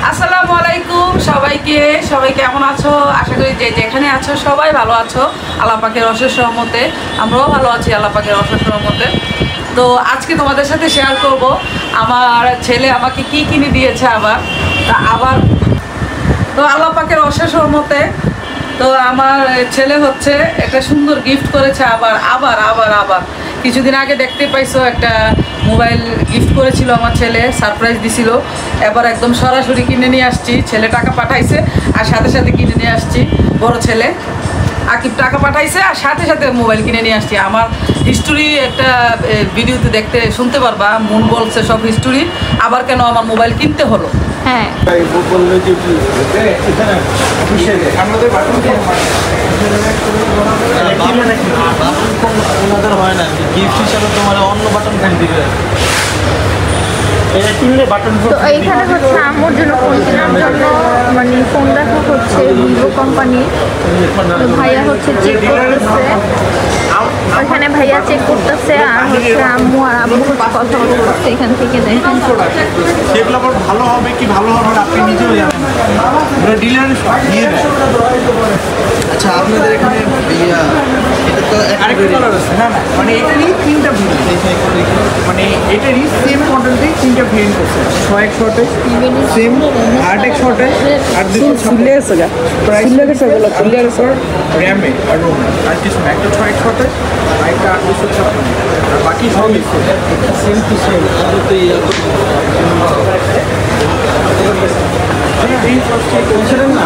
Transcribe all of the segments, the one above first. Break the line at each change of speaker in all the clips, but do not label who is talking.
আসসালামু আলাইকুম সবাইকে। সবাই কেমন আছো? আশা করি যে যেখানে আছো সবাই ভালো আছো আল্লাহ পাকের অশেষ রহমতে। আমরাও ভালো আছি আল্লাহ পাকের অশেষ রহমতে। তো আজকে তোমাদের সাথে শেয়ার করব আমার ছেলে আমাকে কি কিনে দিয়েছে আবার তো আল্লাহ পাকের অশেষ রহমতে। তো আমার ছেলে হচ্ছে একটা সুন্দর গিফট করেছে আবার আবার আবার আবার কিছুদিন আগে দেখতে পাইছো একটা মোবাইল গিফট করেছিল আমার ছেলে, সারপ্রাইজ দিছিল। এবার একদম সরাসরি কিনে নিয়ে আসছি। ছেলে টাকা পাঠাইছে আর সাথে সাথে কিনে নিয়ে আসছি। বড় ছেলে আকিব টাকা পাঠাইছে আর সাথে সাথে মোবাইল কিনে নিয়ে আসছি। আমার হিস্টোরি একটা ভিডিওতে দেখতে শুনতে পারবা, মন বলছে সব হিস্টোরি। আবার কেন আমার মোবাইল কিনতে হলো। হ্যাঁ
হয় না গিফট হিসাবে তোমার অন্য বাটন ফোন দিবে।
তো এইখানে হচ্ছে আমার জন্য ফোন কেনার জন্য মানে ফোন দেখা হচ্ছে ভিভো কোম্পানি। ভাইয়া হচ্ছে চেক করতেছে, ওইখানে ভাইয়া চেক করতেছে আর হচ্ছে আম্মু আর আব্বু হচ্ছে কথা বলতেছে এখান থেকে। দেখেন
সেগুলো আবার ভালো হবে কি ভালো হবে না আপনি নিজেও জানেন, ওরা ডিলার দিয়ে দেয়। আচ্ছা আপনাদের এখানে এটা তো আরেকটা কালার আছে না, মানে এটারই তিনটা ভেরিয়েন্ট, মানে এটারই সেম মডেলটাই তিনটা ভেরিয়েন্ট আছে। 100 সেম 8 আর দুটো ফুলে আছে গা প্রাইস লাগেছে বলা ফুলে আছে র‍্যামে আর রোম আর কিছু না। একটা 6 আর একটা 856 আর বাকি সবই সেম টু সেম। এই ফার্স্টে কনসিডার না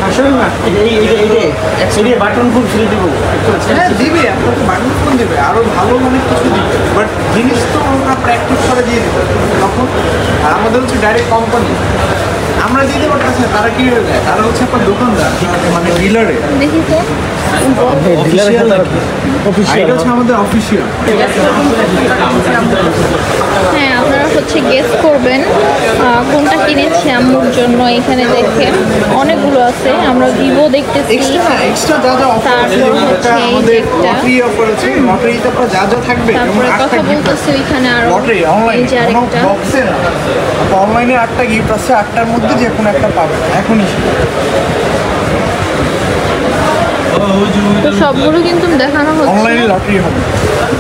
আসলে না এই বাটন ফোন ফ্রি দিব। হ্যাঁ দিবে, আপনাকে বাটন ফোন দেবে, আরও ভালো অনেক কিছু দিবে, বাট জিনিস তো আমরা প্র্যাকটিস করে দিয়ে দেবো তখন। আর আমাদের হচ্ছে ডাইরেক্ট কোম্পানি, আমরা দিতে পারতেছি না। তারা কি হয়ে যায়, তারা হচ্ছে আপনার দোকানদার, মানে ডিলারে।
দেখি তো
এটা হচ্ছে আমাদের অফিসিয়াল।
হ্যাঁ আপনারা হচ্ছে গেস করবেন কোনটা কিনেছি আম্মুর জন্য। এখানে দেখেন অনেকগুলো আছে, আমরা ভিভো দেখতেছি,
এক্সট্রা যা যা অফার আছে,
তারপর হচ্ছে
আমাদের লটারি অফার আছে, লটারিতে আপনারা যা যা থাকবে,
তারপরে কথা বলতেছি ওইখানে আর
লটারি অনলাইন
এই যে আরেকটা
বক্সে না, অনলাইনে 8টা গিফট আছে, 8টার মধ্যে যে কোনো একটা পাবেন এখনই।
তো সবগুলো কিন্তু দেখানো হচ্ছে।
অনলাইনে লটারি হবে,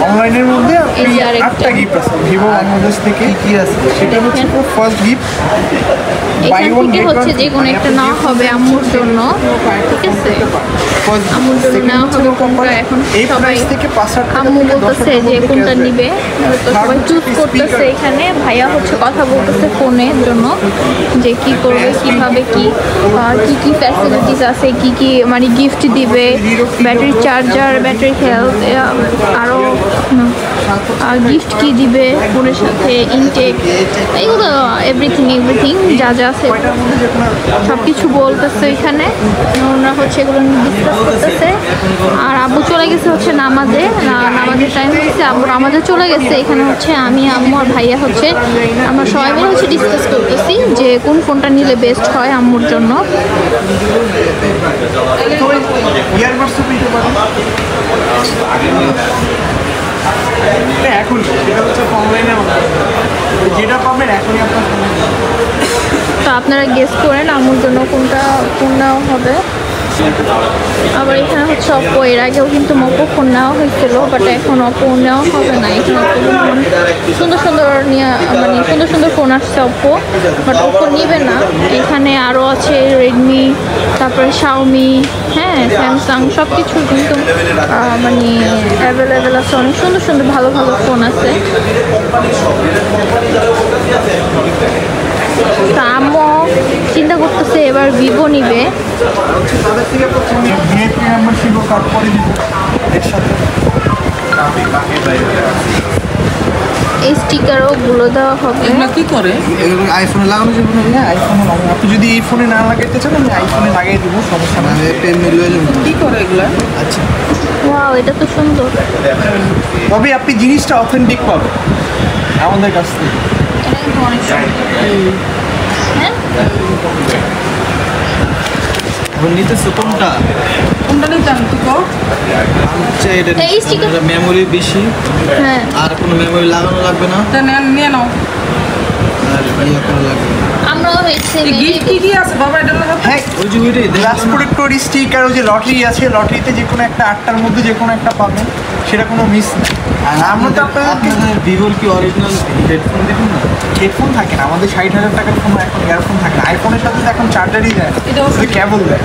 অনলাইনের মধ্যে আপনি 8টা গিফট আছে ভিভো বাংলাদেশ থেকে। কি আছে সেটা হচ্ছে ফার্স্ট গিফট,
এখান থেকে হচ্ছে যে কোনো একটা নেওয়া হবে আম্মুর জন্য, ঠিক আছে? আম্মুর জন্য নেওয়া হবে কোনটা। এখন সবাই আম্মু বলতেছে যে কোনটা নিবে, তো সবাই চুজ করতেছে। এখানে ভাইয়া হচ্ছে কথা বলতেছে ফোনের জন্য যে কি করবে, কিভাবে কি কি ফ্যাসিলিটিস আছে, কি কি মানে গিফট দিবে, ব্যাটারি চার্জার, ব্যাটারি হেলথ, আরও গিফট কি দিবে ফোনের সাথে, ইনটেক, এগুলো এভরিথিং যা যা আছে সব কিছু বলতেছে এখানে। ওনারা হচ্ছে এগুলো ডিসকাস করতেছে। আর আব্বু চলে গেছে হচ্ছে নামাজের টাইম হচ্ছে, আব্বু নামাজে চলে গেছে। এখানে হচ্ছে আমি, আম্মু আর ভাইয়া হচ্ছে আমরা সবাই মিলে হচ্ছে ডিসকাস করতেছি যে কোন ফোনটা নিলে বেস্ট হয় আম্মুর জন্য।
এখন সেটা হচ্ছে অনলাইনে যেটা পাবেন এখনই আপনার।
তো আপনারা গেস করেন আম্মুর জন্য কোনটা ফোন নেওয়া হবে। আবার এখানে হচ্ছে অপো, এর আগেও কিন্তু অপো ফোন নেওয়া হয়েছিল, বাট এখন অপো নেওয়া হবে না। এখানে সুন্দর সুন্দর ফোন আসছে অপো, বাট অপো নিবে না। এখানে আরও আছে রেডমি, তারপরে শাওমি, হ্যাঁ স্যামসাং, সব কিছু কিন্তু মানে অ্যাভেলেবেল আছে। অনেক সুন্দর ভালো ফোন আছে। তা আম্মু চিন্তা করতেছে এবার ভিভো নিবে। এই স্টিকারও গুলো দেওয়া হবে।
এগুলো কি করে?
এগুলো আইফোনে লাগানো যাবে না। আইফোনে আপনি যদি এই ফোনে না লাগাইতে চান আমি আইফোনে লাগিয়ে দিব, সমস্যা না।
কি করে এগুলো?
আচ্ছা
ওয়াও, এটা তো সুন্দর।
তবে আপনি জিনিসটা অথেন্টিক পাবেন আমাদের কাছ থেকে।
হ্যাঁ
নিতেছো কোনটা?
কোনটা নিতাম তুই কো?
এই sticker-
মেমোরি বেশি,
হ্যাঁ
আর কোনো মেমোরি লাগানো লাগবে না,
তা নিয়ে নাও।
আর ইয়ে করা লাগবে না।
আমরাও হচ্ছে
গিফট কি আছে বাবা এটা হলো?
হ্যাঁ, ওই যে ওইটাই গ্লাস প্রোটেক্টর স্টিকার, ওই যে লটারি আছে, লটারিতে যে কোনো একটা 8টার মধ্যে যে কোনো একটা পাবেন, সেটা কোনো মিস নেই। আর আমরা তো আপনাদের ভিভোর কি অরিজিনাল হেডফোন দেখুন না, হেডফোন থাকে না আমাদের 60,000 টাকার ফোন, এখন ইয়ারফোন থাকে না। আইফোনের সাথে তো এখন চার্জারই দেয়,
এটা হচ্ছে
কেবল দেয়।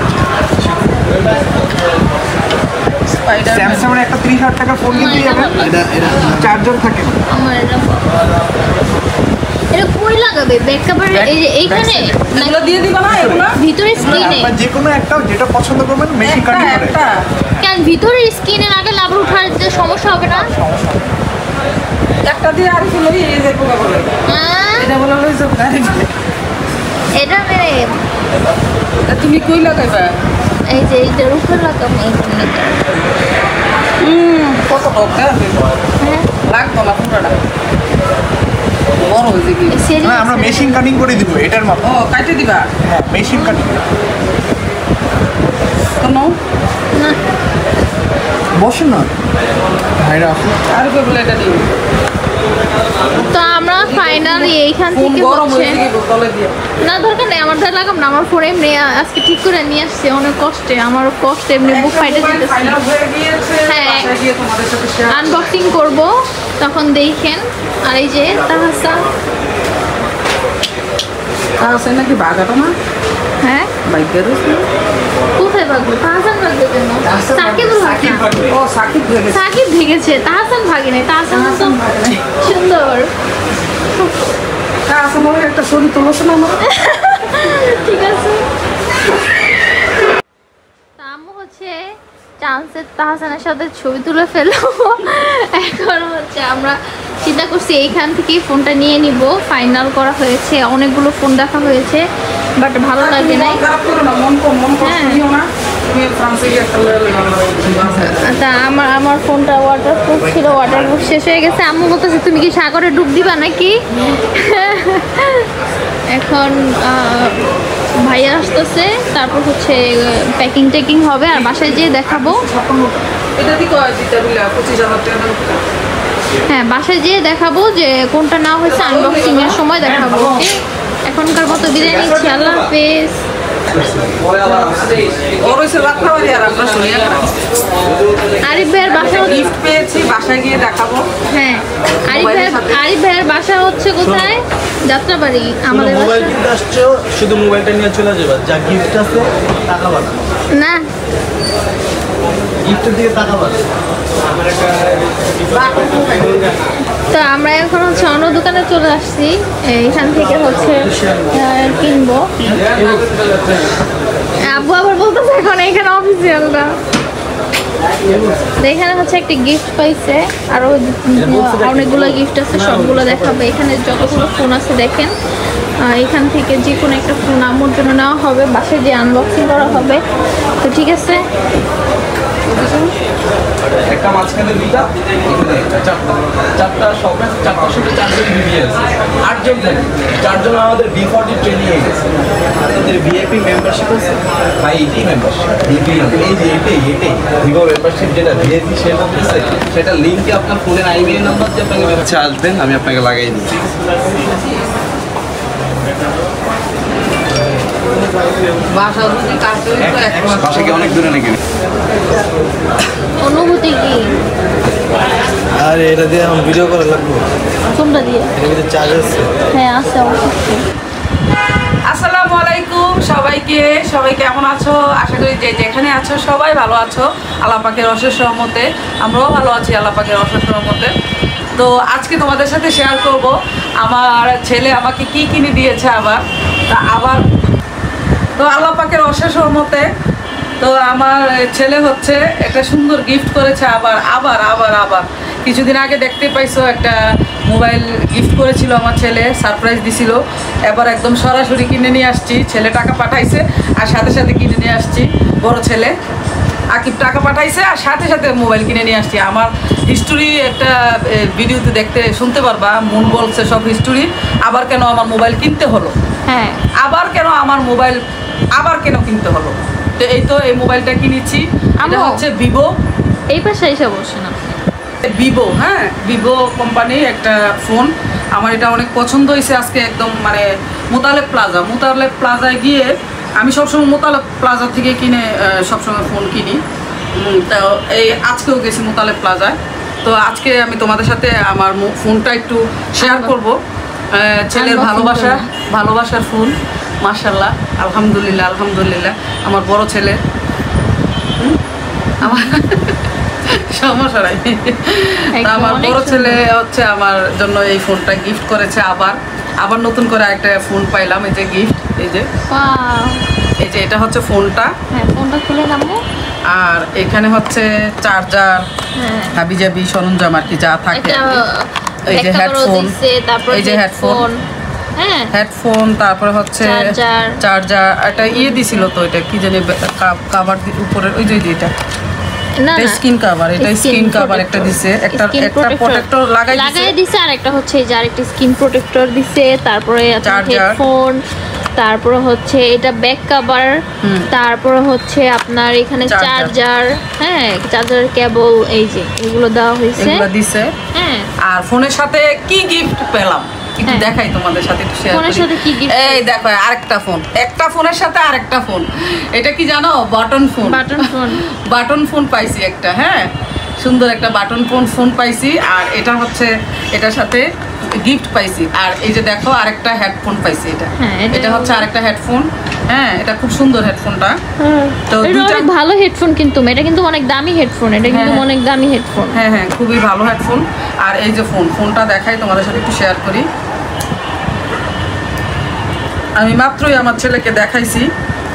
স্পাইডার
স্যামসাংয়ের একটা 30,000 টাকার ফোন কিনতে যাবেন, চার্জার থাকে না।
আমার এটা কই লাগাবে ব্যাকআপের এই যে এইখানে
এগুলো দিয়ে দিবা না এগুলো?
ভিতরে স্ক্রিনে
আপনার যে কোনো একটা যেটা পছন্দ করবেন মেশিন
একটা
কাটিং করে।
একটা
কেন ভিতরে স্ক্রিনে লাগালে আবার উঠাতে সমস্যা হবে না?
একটা দিয়ে আর কি লই এই যে পোকা বলে
হ্যাঁ?
এটা বলে লইছো
এটা মেরে
তুমি কই লাগাইবা?
এই যে এইটার উপর লাগাবো এইখানে।
কত টাকা
হ্যাঁ
লাগতো না পুরোটা বড় হয়েছে কি?
সেরি
হ্যাঁ, আমরা মেশিন কাটিং করে দিব এটার মতো।
ও কাটে দিবা
হ্যাঁ, মেশিন কাটিং।
কোনো
না
বসুন না ভাইরা, আসুন।
আর কই বলে এটা দিই
তো আমরা ফাইনালি এইখান
ফোন
থেকে
গরম
হচ্ছে
হয়েছে কি তলে দিয়ে
না দরকার নেই আমার তাই লাগাম না, আমার ফোন এমনি আজকে ঠিক করে নিয়ে আসছে অনেক কষ্টে, আমার কষ্টে এমনি বুক ফাইটে যেতেছে।
ফাইনাল হয়ে গিয়েছে
হ্যাঁ।
বাসায় গিয়ে তোমাদের সাথে শেয়ার
আনবক্সিং করব তখন দেখেন। আর এই যে তাহাসা
আছে নাকি বাগাটা না
হ্যাঁ
বাইকের
কোথায় বাগলো? তাহাসান বাগলো কেন? সাকিবুল হাসান।
ও সাকিব হয়ে গেছে
সাকিব ভেঙেছে, তাহাসান ভাগে নাই, তাহাসান তো সুন্দর।
আছে মনে হয় একটা ছবি তুলছে না আমার
ঠিক আছে। তা আম্মু হচ্ছে চান্সের তাহাসানের সাথে ছবি তুলে ফেলবো। এখন হচ্ছে আমরা চিন্তা করছি এইখান থেকেই ফোনটা নিয়ে নিব, ফাইনাল করা হয়েছে, অনেকগুলো ফোন দেখা হয়েছে বাট ভালো লাগে নাই।
মন খারাপ করো না, মন কষ্ট
হ্যাঁ।
নিও না। তুমি ফ্রান্সে গিয়ে একটা
তা আমার ফোনটা ওয়াটারপ্রুফ ছিল, ওয়াটারপ্রুফ শেষ হয়ে গেছে। আম্মু বলতেছে তুমি কি সাগরে ডুব দিবা নাকি? এখন ভাইয়া আসতেছে, তারপর হচ্ছে প্যাকিং টেকিং হবে আর বাসায় যেয়ে দেখাবো।
এটা দি কয় দিতে বিলা 25,000 টাকা
হ্যাঁ বাসায় যেয়ে দেখাবো যে কোনটা না হয়েছে, আনবক্সিং এর সময় দেখাবো। ওকে এখনকার মতো বিদায় নিচ্ছি, আল্লাহ হাফেজ।
ওর হয়েছে রাত্রাবাড়ি আর আমরা শুনিয়া
আরিফ ভাইয়ের বাসা
গিফট পেয়েছি বাসায় গিয়ে দেখাবো
হ্যাঁ আরিফ ভাইয়ের বাসা হচ্ছে কোথায়? যাত্রাবাড়ি। আমাদের
মোবাইল
বাসা
কিনতে আসছো, শুধু মোবাইলটা নিয়ে চলে যাবে, যা গিফট আছে টাকা পাবে,
না
গিফটের দিকে টাকা পাবে।
তো আমরা এখন হচ্ছে অন্য দোকানে চলে আসছি, এইখান থেকে হচ্ছে কিনবো। আব্বু আবার বলতেছে এখন এখানে অফিসিয়াল না। তো এখানে হচ্ছে একটা গিফট পাইছে, আরো অনেকগুলো গিফট আছে, সবগুলো দেখাবে। এখানে যতগুলো ফোন আছে দেখেন, এখান থেকে যে কোনো একটা ফোন আম্মুর জন্য নেওয়া হবে, বাসায় যে আনবক্সিং করা হবে। তো ঠিক আছে,
একটা মাঝখানে দুইটা চারটা শপে চারটার সাথে চারজন বিবি আছে, 8জন থাকে, 4জন আমাদের B40 ট্রেনিং হয়ে গেছে।
আপনাদের ভিআইপি মেম্বারশিপ আছে?
ভাই এটাই মেম্বারশিপ এই যে এটাই ভিভো মেম্বারশিপ যেটা ভিআইপি সে বলতেছে, সেটা লিঙ্কে আপনার ফোনের IBI নাম্বার দিয়ে আপনাকে মেসেজ আসবেন, আমি আপনাকে লাগাই দিচ্ছি।
বাসা যদি কাছে
বাসা কি অনেক দূরে নাকি?
অনুভূতি কি
আর এটা দিয়ে এখন ভিডিও করা লাগবে,
কোনটা দিয়ে?
এর ভিতরে চার্জ আছে।
হ্যাঁ আছে অবশ্যই।
আসসালামু আলাইকুম সবাই কেমন আছো? আশা করি যে যেখানে আছো সবাই ভালো আছো, আল্লাহ পাকের অশেষ রহমতে। আমরাও ভালো আছি আল্লাহ পাকের অশেষ রহমতে। তো আজকে তোমাদের সাথে শেয়ার করব আমার ছেলে আমাকে কি কিনে দিয়েছে আবার তো আল্লাহ পাকের অশেষ রহমতে। তো আমার ছেলে হচ্ছে একটা সুন্দর গিফট করেছে আবার কিছুদিন আগে দেখতে পাইছো একটা মোবাইল গিফট করেছিল আমার ছেলে, সারপ্রাইজ দিছিল। এবার একদম সরাসরি কিনে নিয়ে আসছি, ছেলে টাকা পাঠাইছে আর সাথে সাথে কিনে নিয়ে আসছি। বড় ছেলে আকিব টাকা পাঠাইছে আর সাথে সাথে মোবাইল কিনে নিয়ে আসছি। আমার হিস্টোরি একটা ভিডিওতে শুনতে পারবা, মন বলছে সব হিস্টোরি। আবার কেন আমার মোবাইল কিনতে হলো,
হ্যাঁ
আবার কেন কিনতে হলো, তো এই তো এই মোবাইলটা কিনেছি, এটা
আম্মু।
হচ্ছে ভিভো।
এই পাশে এসে বসেন আপনি।
ভিভো, হ্যাঁ ভিভো কোম্পানির একটা ফোন। আমার এটা অনেক পছন্দ হয়েছে আজকে একদম মানে মোতালেব প্লাজায় গিয়ে আমি সবসময় মোতালেব প্লাজা থেকে কিনে সবসময় ফোন কিনি। তো এই আজকেও গেছি মোতালেব প্লাজায়। তো আজকে আমি তোমাদের সাথে আমার ফোনটা একটু শেয়ার করব। ছেলের ভালোবাসার ফোন, মাশাআল্লাহ, আলহামদুলিল্লাহ। আমার বড় ছেলে, আমার সমস্যা নাই। আমার বড় ছেলে হচ্ছে আমার জন্য এই ফোনটা গিফট করেছে। আবার নতুন করে একটা ফোন পাইলাম, এই যে গিফট, এই যে এটা হচ্ছে ফোনটা।
হ্যাঁ, ফোনটা খুলে নামো।
আর এখানে হচ্ছে চার্জার, হাবিজাবি সরঞ্জাম আর কি যা থাকে। এই যে হেডফোন, এই যে হেডফোন, তারপরে হচ্ছে চার্জার। একটা দিছিল তো, এটা কি জানি কাভার উপরে, ওই যে এটা স্ক্রিন কাভার, এটা স্ক্রিন কাভার একটা দিছে, একটা প্রোটেক্টর লাগাই
দিছে, আর একটা হচ্ছে এই যে আরেকটা স্ক্রিন প্রোটেক্টর দিছে। তারপরে হেডফোন, তারপরে হচ্ছে এটা ব্যাক কভার, তারপরে হচ্ছে আপনার এখানে চার্জার, হ্যাঁ চার্জার কেবল, এই যে এগুলো দেওয়া হয়েছে,
এগুলো দিছে।
হ্যাঁ,
আর ফোনের সাথে কি গিফট পেলাম একটু দেখাই তোমাদের সাথে, একটু শেয়ার করি।
ফোনের সাথে কি গিফট?
এই দেখো আরেকটা ফোন, একটা ফোনের সাথে আরেকটা ফোন। এটা কি জানো? বাটন ফোন পাইছি একটা, হ্যাঁ সুন্দর একটা বাটন ফোন পাইছি। আর এটা হচ্ছে এটার সাথে গিফট পাইছি। আর এই যে দেখো আরেকটা হেডফোন পাইছি, এটা হচ্ছে আরেকটা হেডফোন। হ্যাঁ, এটা খুব সুন্দর হেডফোনটা। তো
দুটো ভালো হেডফোন, কিন্তু এটা কিন্তু অনেক দামি হেডফোন, এটা কিন্তু অনেক দামি হেডফোন।
হ্যাঁ, খুবই ভালো হেডফোন। আর এই যে ফোনটা দেখাই তোমাদের সাথে, একটু শেয়ার করি। আমি মাত্রই আমার ছেলেকে দেখাইছি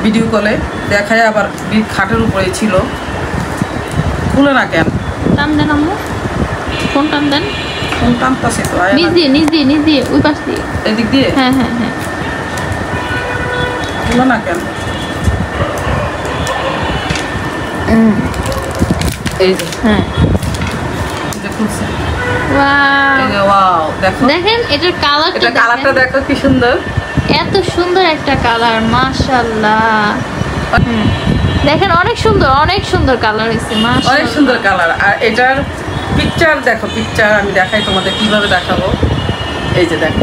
ভিডিও কলে, দেখাই আবার খাটের উপরেই ছিল। খুলে না কেন?
টান দেন আম্মু, ফোন টান দেন।
ফোন টানতাছে তো,
নিজ দিয়ে ওই পাশ দিয়ে,
এদিক দিয়ে।
হ্যাঁ।
খুলে না কেন? এই যে,
হ্যাঁ
খুলছে।
ওয়াও, দেখেন এটার কালারটা
দেখো কি সুন্দর,
এত সুন্দর একটা কালার, মাশাআল্লাহ। দেখেন অনেক সুন্দর কালার হয়েছে, মাশাআল্লাহ,
অনেক সুন্দর কালার। আর এটার পিকচার দেখো, আমি দেখাই তোমাদের কিভাবে দেখাবো। এই যে দেখো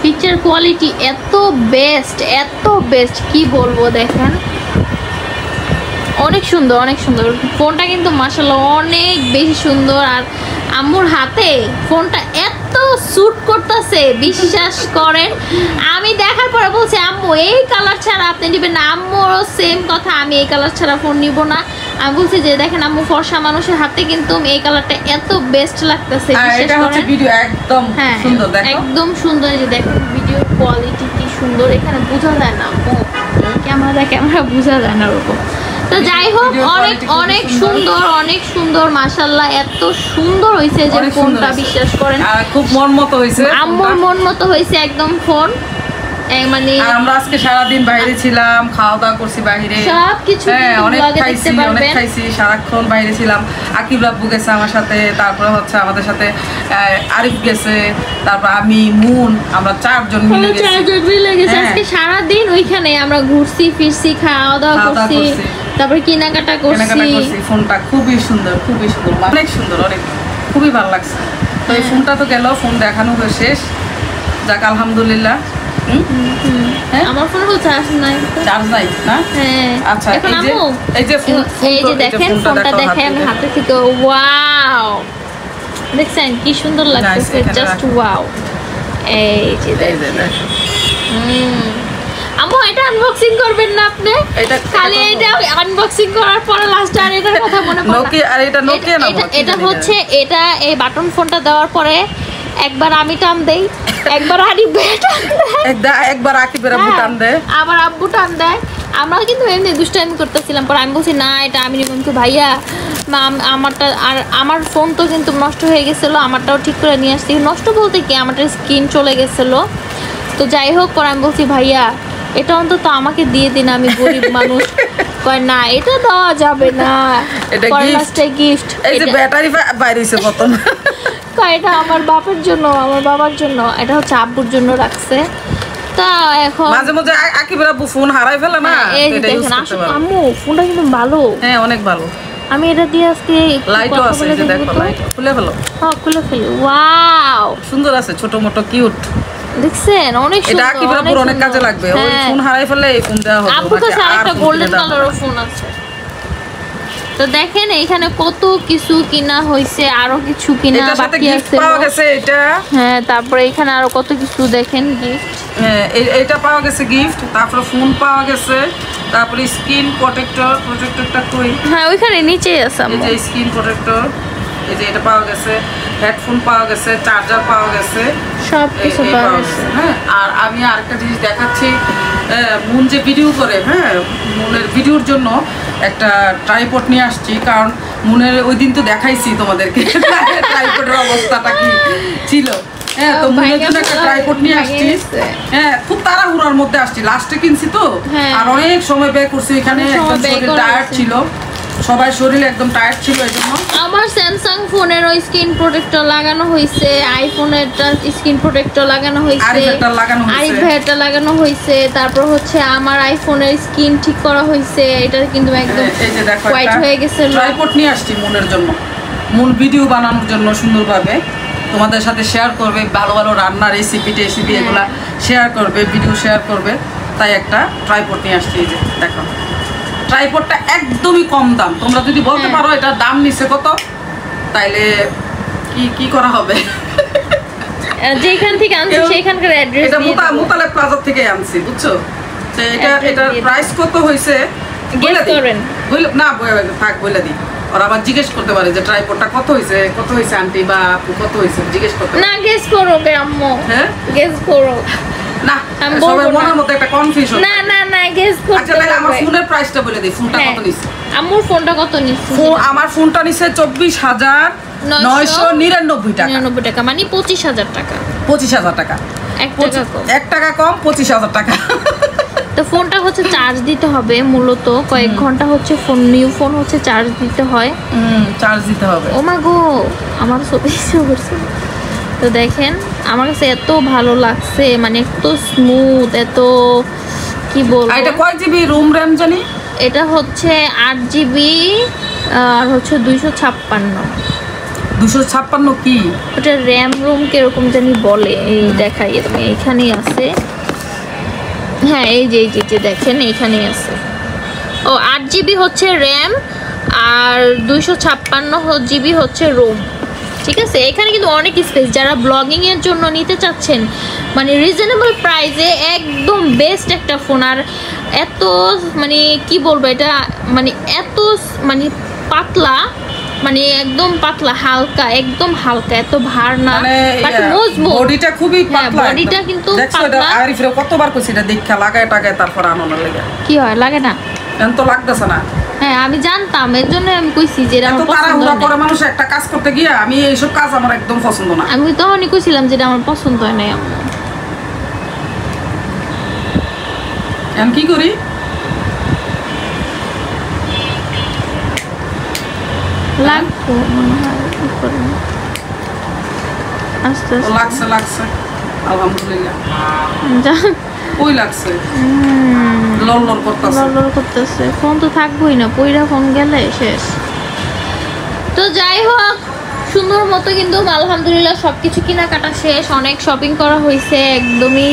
পিকচার কোয়ালিটি এত বেস্ট কি বলবো। দেখেন অনেক সুন্দর ফোনটা কিন্তু মাশাআল্লাহ অনেক বেশি সুন্দর। আর আম্মুর হাতে ফোনটা এত স্যুট করতেছে, বিশ্বাস করেন। আমি দেখার পরে বলছি আম্মু এই কালার ছাড়া আপনি নেবেন না। আম্মুরও সেম কথা, আমি এই কালার ছাড়া ফোন নিব না। আমি বলছি যে দেখেন আম্মু, ফর্সা মানুষের হাতে কিন্তু এই কালারটা এত বেস্ট লাগতেছে, বিশ্বাস করেন।
ভিডিও একদম সুন্দর, দেখো
একদম সুন্দর। এই যে দেখেন ভিডিওর কোয়ালিটি কি সুন্দর, এখানে বোঝা যায় না, ক্যামেরা বোঝা যায় না ওরকম। তো যাই হোক, অনেক সুন্দর মাশাআল্লাহ, এত সুন্দর হয়েছে যে ফোনটা, বিশ্বাস করেন
খুব মন মতো হয়েছে,
আম্মুর মন মতো হয়েছে একদম ফোন। মানে
আমরা আজকে সারাদিন বাইরে ছিলাম, খাওয়া দাওয়া করছি বাইরে,
সবকিছু
অনেক খাইছি, সারাক্ষণ বাইরে ছিলাম। আকিব রাব্বু গেছে আমার সাথে, তারপরে হচ্ছে আমাদের সাথে আরিফ গেছে, তারপর আমি, মুন, আমরা চারজন মিলে গেছি।
আজকে সারাদিন ওইখানে আমরা ঘুরছি ফিরছি, খাওয়া দাওয়া করছি, তারপরে কেনাকাটা করছি।
ফোনটা খুবই সুন্দর, অনেক সুন্দর, খুবই ভালো লাগছে। তো এই ফোনটা তো গেল, ফোন দেখানো হয়ে শেষ, যাক আলহামদুলিল্লাহ।
আমার ফোনে চার্জ নাই
না?
হ্যাঁ,
আচ্ছা,
এই যে দেখেন ফোনটা দেখে আমি হাতে থেকে, ওয়াও, দেখছেন কি সুন্দর লাগতেছে, জাস্ট ওয়াও। এই যে দেখেন, আম্মু এটা আনবক্সিং করবেন না আপনি? খালি এটা আনবক্সিং করার পরে লাস্ট আর এটার কথা মনে পড়ে
নোকিয়া। আর এটা নোকিয়া না,
এটা হচ্ছে এটা এই বাটন ফোনটা দেওয়ার পরে একবার আমি টান দেই, একবার আরিফ টান দেয়,
একবার আকিবের আব্বু টান দেয়,
আবার আব্বু টান দেয়। আমরা কিন্তু এমনি দুষ্টামি করতেছিলাম, পরে আমি বলছি না এটা আমি নিব। কিন্তু ভাইয়া আমারটা, আর আমার ফোন তো কিন্তু নষ্ট হয়ে গেছিলো, আমারটাও ঠিক করে নিয়ে আসছি। নষ্ট বলতে কি, আমারটা স্ক্রিন চলে গেছিলো। তো যাই হোক, পরে আমি বলছি ভাইয়া এটা অন্তত আমাকে দিয়ে দিন, আমি গরিব মানুষ। কয় না এটা দেওয়া যাবে না,
এটা
গিফট।
এই যে ব্যাটারি বাইরেছে প্রথম,
এটা আমার বাবার জন্য, আমার বাবার জন্য, এটা হচ্ছে আব্বুর জন্য রাখছে। তো অবস্থা এখন।
মাঝে মাঝে আকিবের আব্বু ফোন হারাই ফেলে না,
এই যে
এটা ইউজ
দেখেন
করতে পারো।
আম্মু ফোনটা কিন্তু ভালো।
হ্যাঁ অনেক ভালো।
আমি এটা দিয়ে আজকে
লাইটও আছে, এই যে দেখো লাইট খুলে ফেলো।
হ্যাঁ খুলে ফেলি। ওয়াও
সুন্দর আছে, ছোট মোটো কিউট।
দেখছেন অনেক
এটা
সুন্দর।
আকিবের আব্বুর অনেক কাজে লাগবে। ওই ফোন হারাই ফেললে এই ফোন দেওয়া হবে।
আব্বুর কাছে আরেকটা গোল্ডেন কালারের ফোন আছে। তো দেখেন এখানে কত কিছু কিনা হয়েছে, আরো কিছু কিনা
এটার সাথে
বাকি
গিফট
আছে।
পাওয়া গেছে এটা।
হ্যাঁ তারপরে এখানে আরো কত কিছু দেখেন গিফট।
হ্যাঁ এটা পাওয়া গেছে গিফট, তারপরে ফোন পাওয়া গেছে, তারপরে স্ক্রিন প্রোটেক্টরটা কই?
হ্যাঁ ওইখানে নিচেই আছে
এই যে স্ক্রিন প্রোটেক্টর, এই যে এটা পাওয়া গেছে, হেডফোন পাওয়া গেছে, চার্জার পাওয়া গেছে,
সব কিছু
এই
পাওয়া গেছে।
হ্যাঁ আর আমি আরেকটা জিনিস দেখাচ্ছি, মুন যে ভিডিও করে, হ্যাঁ মুনের ভিডিওর জন্য একটা ট্রাইপড নিয়ে আসছি, কারণ মুনের ওই দিন তো দেখাইছি তোমাদেরকে ট্রাইপডের অবস্থাটা কি ছিল। হ্যাঁ তো মুনের জন্য একটা ট্রাইপড নিয়ে আসছি। হ্যাঁ খুব তাড়াহুড়ার মধ্যে আসছি, লাস্টে কিনছি তো, আর অনেক সময় ব্যয় করছি এখানে, একদম শরীর টায়ার্ড ছিল, সবাই শরীরে একদম টায়ার্ড ছিল এই জন্য।
আমার স্যামসাং ফোনের ওই স্ক্রিন প্রোটেক্টর লাগানো হয়েছে, আইফোনের স্ক্রিন প্রোটেক্টর লাগানো হয়েছে, আইপ্যাডটা লাগানো হয়েছে, তারপর হচ্ছে আমার আইফোনের স্ক্রিন ঠিক করা হয়েছে। এটা কিন্তু একদম
এই যে দেখো
হোয়াইট হয়ে গেছে।
ট্রাইপড নিয়ে আসছি মুনের জন্য, মুন ভিডিও বানানোর জন্য সুন্দরভাবে তোমাদের সাথে শেয়ার করবে, ভালো ভালো রান্নার রেসিপি এগুলা শেয়ার করবে, ভিডিও শেয়ার করবে, তাই একটা ট্রাইপড নিয়ে আসছি। এই যে দেখো ট্রাইপডটা একদমই কম দাম, তোমরা যদি বলতে পারো এটা দাম নিছে কত, তাইলে কি করা হবে।
যেখান থেকে আনছি সেখানকার অ্যাড্রেস
এটা মুতালেব প্লাজা থেকে আনছি, বুঝছো? তো এটার প্রাইস কত হইছে বলে দিই, না থাক বলে দিই, আর আবার জিজ্ঞেস করতে পারে যে ট্রাইপডটা কত হইছে আন্টি বা আপু কত হইছে, জিজ্ঞেস করতে
না গেস করো কে আম্মু,
হ্যাঁ
গেস করো
না, সবার মনের মধ্যে একটা কনফিউশন।
না গেস করতে।
আচ্ছা তাহলে আমার ফোনের প্রাইসটা বলে দিই, ফোনটা কত নিছে?
আম্মুর ফোনটা কত নিছে?
আমার ফোনটা নিছে 24,999 টাকা।
99 টাকা মানে 25,000 টাকা।
25,000 টাকা, 1 টাকা কম 25,000 টাকা।
তো ফোনটা হচ্ছে চার্জ দিতে হবে, মূলত কয়েক ঘন্টা হচ্ছে নিউ ফোন হচ্ছে চার্জ দিতে হয়।
চার্জ দিতে হবে।
ও মা গো আমার ছবি করছে। তো দেখেন আমার কাছে এত ভালো লাগছে, মানে এত স্মুথ, এত কি বলবো।
এটা কয় জিবি রুম র্যাম জানি?
এটা হচ্ছে 8 জিবি আর হচ্ছে 256।
256 কি?
ওটা র্যাম রুম কিরকম জানি বলে, এই দেখাই তুমি, এইখানেই আছে। হ্যাঁ এই যে দেখেন এইখানেই আছে। ও 8 জিবি হচ্ছে র্যাম আর 256 জিবি হচ্ছে রোম। ঠিক আছে, এখানে কিন্তু অনেক স্পেস। যারা ব্লগিং এর জন্য নিতে চাচ্ছেন, মানে রিজনেবল প্রাইসে একদম বেস্ট একটা ফোন। আর এত মানে কি বলবো, এটা মানে এত মানে পাতলা, মানে একদম পাতলা, হালকা, একদম হালকা, এত ভার না, বাট মজবুত।
বডিটা খুবই পাতলা,
বডিটা কিন্তু
পাতলা। আরিফরে কতবার কইছি এটা দেখা লাগায় টাকায় তারপর আনন্দ লাগে।
কি হয় লাগে না?
এখন তো লাগতেছে না।
হ্যাঁ আমি জানতাম, এর জন্য আমি কইছি যে এটা আমার পছন্দ
তাড়াহুড়া
না।
করে মানুষ একটা কাজ করতে গিয়ে, আমি এইসব কাজ আমার একদম পছন্দ না।
আমি তখনই কইছিলাম যে এটা আমার পছন্দ হয় না।
এখন কি করি?
লাগতো মনে হয়, আস্তে আস্তে
লাগছে আলহামদুলিল্লাহ।
যাক
কই লাগছে, লড়লড় করতেছে।
লড়লড় করতেছে। ফোন তো থাকবোই না, পয়রা ফোন গেলে শেষ। তো যাই হোক, সুন্দর মতো কিন্তু আলহামদুলিল্লাহ সবকিছু কেনাকাটা শেষ, অনেক শপিং করা হয়েছে একদমই,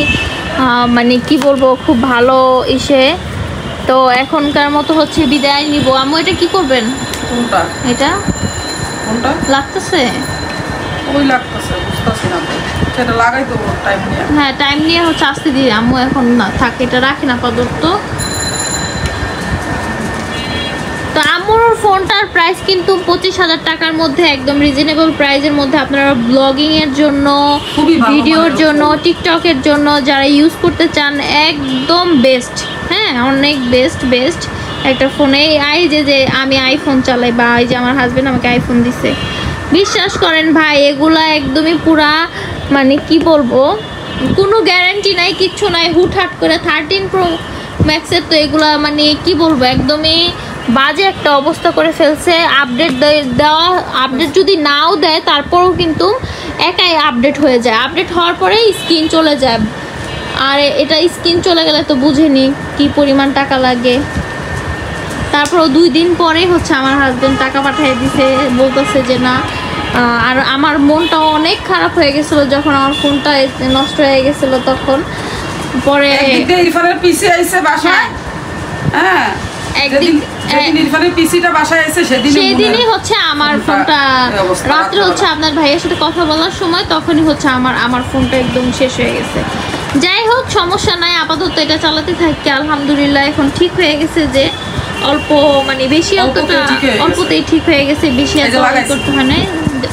মানে কি বলবো, খুব ভালো ইসে। তো এখনকার মতো হচ্ছে বিদায় নিব। আম্মু এটা কি করবেন?
কোনটা?
এটা
কোনটা
লাগতেছে?
ওই লাগতেছে, বুঝতেছি না, সেটা লাগাই তো টাইম নিয়ে।
হ্যাঁ টাইম নিয়ে হচ্ছে আসতে দিই আম্মু, এখন না থাক, এটা রাখি না আপাতত। তো আম্মুর ফোনটার প্রাইস কিন্তু 25,000 টাকার মধ্যে, একদম রিজনেবল প্রাইসের মধ্যে। আপনারা ব্লগিং এর জন্য, ভিডিওর জন্য, টিকটকের জন্য যারা ইউজ করতে চান, একদম বেস্ট। হ্যাঁ অনেক বেস্ট একটা ফোনে। এই যে আমি আইফোন চালাই, বা এই যে আমার হাজবেন্ড আমাকে আইফোন দিছে, বিশ্বাস করেন ভাই এগুলা একদমই পুরা, মানে কি বলবো, কোনো গ্যারান্টি নাই, কিচ্ছু নাই। হুটহাট করে 13 প্রো ম্যাক্সের তো এগুলা মানে কি বলবো, একদমই বাজে একটা অবস্থা করে ফেলছে। আপডেট দেওয়া, আপডেট যদি নাও দেয় তারপরেও কিন্তু একাই আপডেট হয়ে যায়, আপডেট হওয়ার পরেই স্ক্রিন চলে যায়। আর এটা স্কিন চলে গেলে তো বুঝেনি কি পরিমাণ টাকা লাগে। তারপর 2 দিন পরে হচ্ছে আমার হাজবেন্ড টাকা পাঠিয়ে দিছে, বলতেছে যে না। আর আমার মনটাও অনেক খারাপ হয়ে গেছিল যখন আমার ফোনটা নষ্ট হয়ে গেছিল তখন। পরে
ইরফানের পিসি আইছে বাসায়, হ্যাঁ
একদিন
ইরফানের পিসিটা বাসায় এসে
সেদিনই হচ্ছে আমার ফোনটা রাত্রে হচ্ছে আপনার ভাইয়ের সাথে কথা বলার সময় তখনই হচ্ছে আমার ফোনটা একদম শেষ হয়ে গেছে। যাই হোক সমস্যা নাই, আপাতত এটা চালাতে থাকি। আলহামদুলিল্লাহ এখন ঠিক হয়ে গেছে, যে অল্প মানে বেশি অল্পতেই ঠিক হয়ে গেছে, বেশি এত করতে হয় না।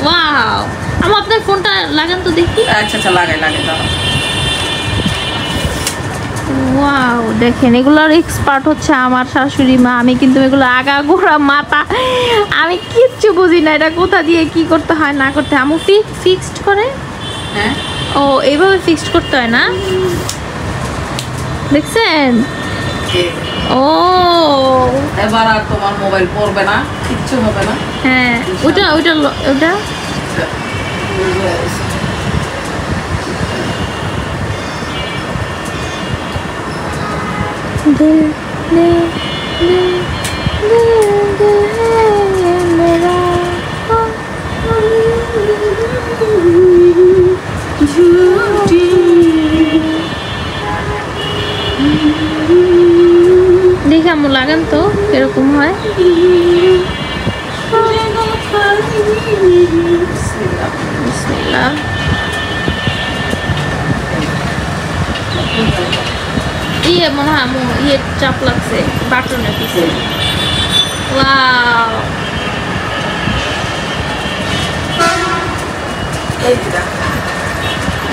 ওয়াও, আমি আপনার ফোনটা লাগান তো দেখি।
আচ্ছা লাগাই দাঁড়াও।
ওয়াও, দেখেন এগুলোর এক্সপার্ট হচ্ছে আমার শাশুড়ি মা। আমি কিন্তু এগুলো আগাগোড়া মাথা, আমি কিচ্ছু বুঝি না এটা কোথা দিয়ে কি করতে হয় না করতে হয়। আমি ফিক্সড করে,
হ্যাঁ
ও এইভাবে ফিক্সড করতে হয় না, দেখছেন? ও
এবার আর তোমার মোবাইল পড়বে না, কিচ্ছু হবে না।
হ্যাঁ, ওটা দেখে আমার লাগান তো কিরকম হয়। বিসমিল্লাহ। ইয়ে মনে হয় ইয়ে চাপ লাগছে বাটনের পিছে। ওয়াও,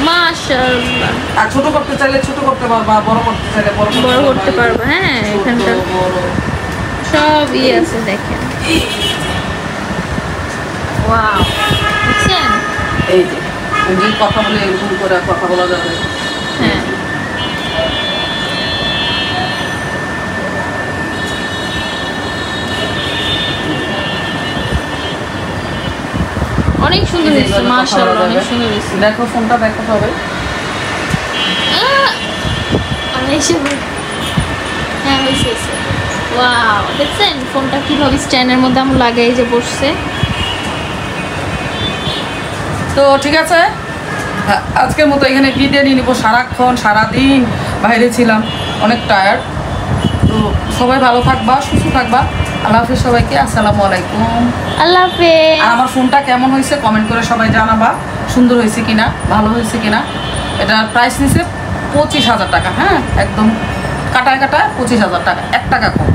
মাশাআল্লাহ।
আর ছোট করতে চাইলে ছোট করতে পারবা, বড় করতে চাইলে বড়
করতে পারবো। হ্যাঁ, এখানটা সব ইয়ে আছে দেখেন। ওয়াও, দেখছেন?
এই যে কথা বলে এরকম করে কথা বলা যাবে।
হ্যাঁ, অনেক সুন্দর হয়েছে, মাশাআল্লাহ অনেক সুন্দর হয়েছে।
দেখো ফোনটা দেখো সবাই।
হ্যাঁ হয়েছে। ওয়াও, দেখছেন ফোনটা কিভাবে স্ট্যান্ডের মধ্যে আমার লাগাই যে বসছে।
তো ঠিক আছে, আজকের মতো এখানে বিদায় নিয়ে নিবো। সারাক্ষণ সারাদিন বাইরে ছিলাম, অনেক টায়ার্ড। তো সবাই ভালো থাকবা, সুস্থ থাকবা। আল্লাহ হাফেজ সবাইকে, আসসালামু আলাইকুম।
আল্লাহ হাফেজ।
আর আমার ফোনটা কেমন হয়েছে কমেন্ট করে সবাই জানাবা, সুন্দর হয়েছে কিনা, ভালো হয়েছে কিনা। এটার প্রাইস নিছে 25,000 টাকা। হ্যাঁ, একদম কাটায় 25,000 টাকা, 1 টাকা কম।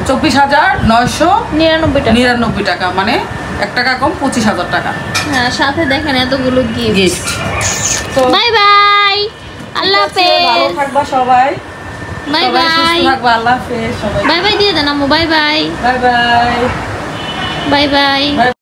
24,999 টাকা, মানে 1 টাকা কম, 25,000 টাকা।
হ্যাঁ, সাথে দেখেন এতগুলো গিফট।
তো
বাই বাই, আল্লাহ হাফেজ।
ভালো থাকবা সবাই,
বাই
সবাই
বাই,
সুস্থ থাকবা। আল্লাহ হাফেজ সবাই।
বাই বাই দিয়ে দেন আম্মু। Bye bye,
bye bye,
bye bye.